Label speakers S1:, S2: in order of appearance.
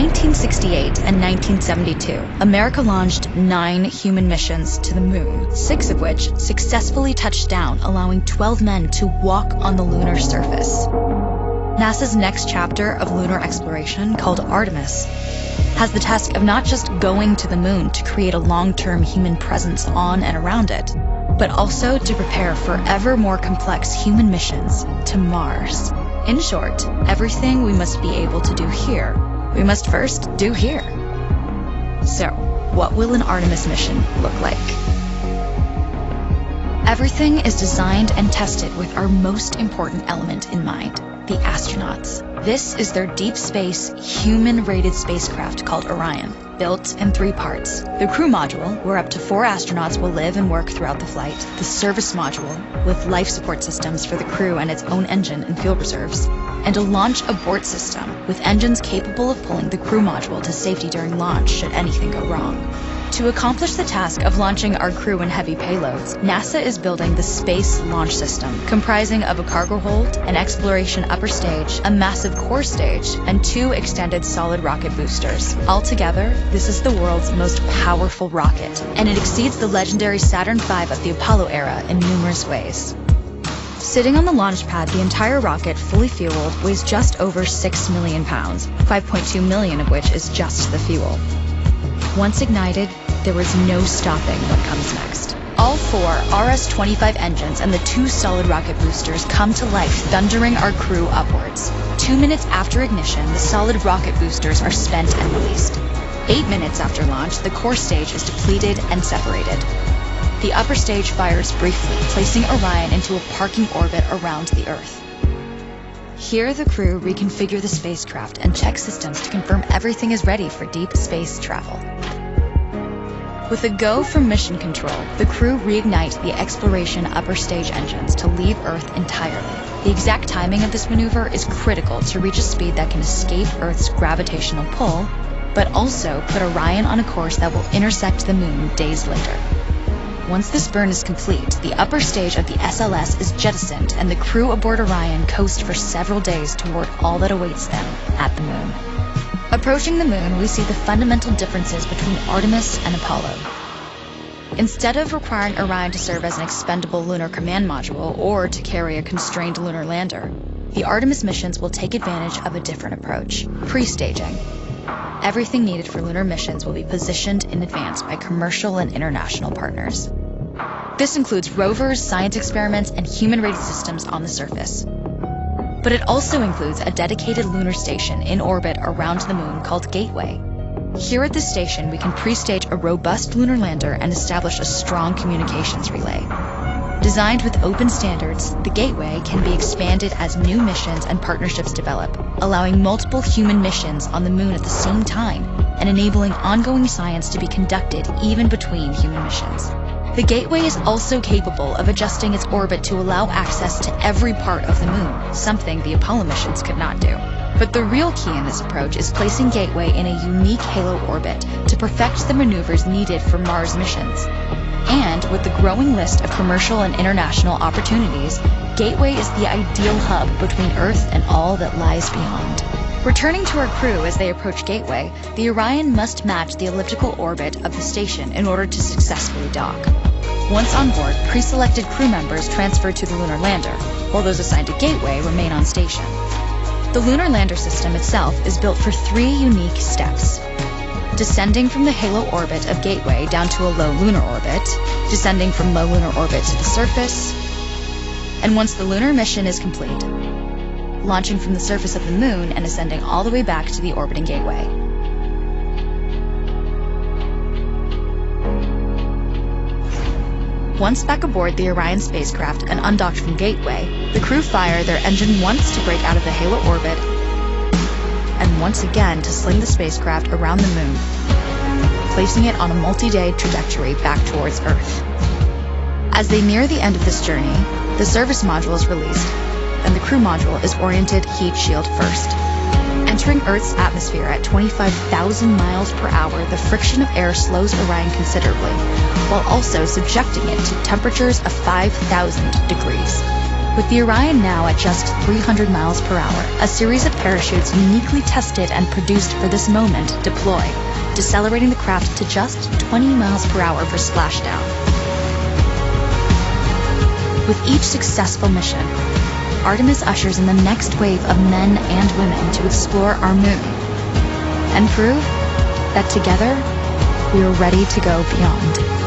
S1: 1968 and 1972, America launched 9 human missions to the moon, 6 of which successfully touched down, allowing 12 men to walk on the lunar surface. NASA's next chapter of lunar exploration, called Artemis, has the task of not just going to the moon to create a long-term human presence on and around it, but also to prepare for ever more complex human missions to Mars. In short, everything we must be able to do here, we must first do here. So, what will an Artemis mission look like? Everything is designed and tested with our most important element in mind, the astronauts. This is their deep space, human-rated spacecraft called Orion, built in 3 parts. The crew module, where up to 4 astronauts will live and work throughout the flight. The service module, with life support systems for the crew and its own engine and fuel reserves. And a launch abort system, with engines capable of pulling the crew module to safety during launch should anything go wrong. To accomplish the task of launching our crew and heavy payloads, NASA is building the Space Launch System, comprising of a cargo hold, an exploration upper stage, a massive core stage, and 2 extended solid rocket boosters. Altogether, this is the world's most powerful rocket, and it exceeds the legendary Saturn V of the Apollo era in numerous ways. Sitting on the launch pad, the entire rocket, fully fueled, weighs just over 6 million pounds, 5.2 million of which is just the fuel. Once ignited, there is no stopping what comes next. All 4 RS-25 engines and the 2 solid rocket boosters come to life, thundering our crew upwards. 2 minutes after ignition, the solid rocket boosters are spent and released. 8 minutes after launch, the core stage is depleted and separated. The upper stage fires briefly, placing Orion into a parking orbit around the Earth. Here, the crew reconfigure the spacecraft and check systems to confirm everything is ready for deep space travel. With a go from mission control, the crew reignite the exploration upper stage engines to leave Earth entirely. The exact timing of this maneuver is critical to reach a speed that can escape Earth's gravitational pull, but also put Orion on a course that will intersect the moon days later. Once this burn is complete, the upper stage of the SLS is jettisoned and the crew aboard Orion coast for several days toward all that awaits them at the moon. Approaching the moon, we see the fundamental differences between Artemis and Apollo. Instead of requiring Orion to serve as an expendable lunar command module or to carry a constrained lunar lander, the Artemis missions will take advantage of a different approach, pre-staging. Everything needed for lunar missions will be positioned in advance by commercial and international partners. This includes rovers, science experiments, and human-rated systems on the surface. But it also includes a dedicated lunar station in orbit around the moon called Gateway. Here at this station, we can pre-stage a robust lunar lander and establish a strong communications relay. Designed with open standards, the Gateway can be expanded as new missions and partnerships develop, allowing multiple human missions on the moon at the same time and enabling ongoing science to be conducted even between human missions. The Gateway is also capable of adjusting its orbit to allow access to every part of the moon, something the Apollo missions could not do. But the real key in this approach is placing Gateway in a unique halo orbit to perfect the maneuvers needed for Mars missions. And with the growing list of commercial and international opportunities, Gateway is the ideal hub between Earth and all that lies beyond. Returning to our crew as they approach Gateway, the Orion must match the elliptical orbit of the station in order to successfully dock. Once on board, pre-selected crew members transfer to the lunar lander, while those assigned to Gateway remain on station. The lunar lander system itself is built for 3 unique steps: descending from the halo orbit of Gateway down to a low lunar orbit, descending from low lunar orbit to the surface, and once the lunar mission is complete, launching from the surface of the moon and ascending all the way back to the orbiting Gateway. Once back aboard the Orion spacecraft and undocked from Gateway, the crew fire their engine once to break out of the halo orbit and once again to sling the spacecraft around the moon, placing it on a multi-day trajectory back towards Earth. As they near the end of this journey, the service module is released, and the crew module is oriented heat shield first. Entering Earth's atmosphere at 25,000 miles per hour, the friction of air slows Orion considerably, while also subjecting it to temperatures of 5,000 degrees. With the Orion now at just 300 miles per hour, a series of parachutes uniquely tested and produced for this moment deploy, decelerating the craft to just 20 miles per hour for splashdown. With each successful mission, Artemis ushers in the next wave of men and women to explore our moon and prove that together we are ready to go beyond.